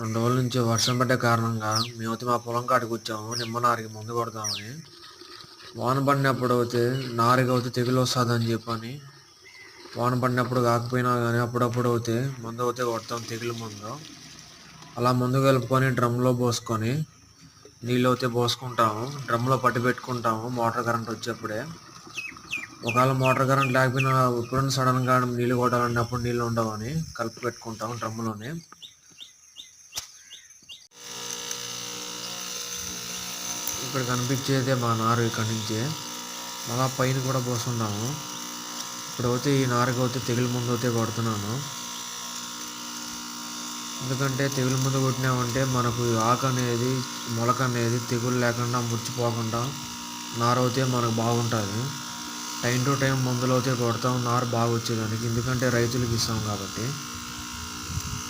2 రోజుల నుంచి వర్షం పడ్డ కారణంగా మేమైతే మా పొలం కాడికి వచ్చాము నిమ్మ నారుకి మందు కొడదామని. వాన పడినప్పుడు అయితే నారుకి అయితే తెగులు వస్తుందని చెప్పని వాన పడినప్పుడు కాకపోయినా కానీ అప్పుడప్పుడు అయితే మందు అయితే కొడతాం తెగులు మందు. అలా మందు కలుపుకొని డ్రమ్లో పోసుకొని నీళ్ళు అయితే పోసుకుంటాము. డ్రమ్లో పట్టి పెట్టుకుంటాము మోటార్ కరెంట్ వచ్చేప్పుడే. ఒకవేళ మోటార్ కరెంట్ లేకపోయినా ఎప్పుడైనా సడన్గా నీళ్ళు కొట్టాలన్నప్పుడు నీళ్ళు ఉండవని కలిపి పెట్టుకుంటాము డ్రమ్లోనే. ఇక్కడ కనిపించేదే మా నారు. ఇక్కడి నుంచి మళ్ళా పైన కూడా పోస్తున్నాము. ఇప్పుడైతే ఈ నారుకి అయితే తెగులు ముందు అయితే కొడుతున్నాను. ఎందుకంటే తెగులు ముందు కొట్టినామంటే మనకు ఆకు అనేది మొలక అనేది తెగులు లేకుండా ముచ్చిపోకుండా నారు అయితే మనకు బాగుంటుంది. టైం టు టైం మందులు అయితే కొడతాం నారు బాగా వచ్చేదానికి. ఎందుకంటే రైతులకు ఇస్తాం కాబట్టి.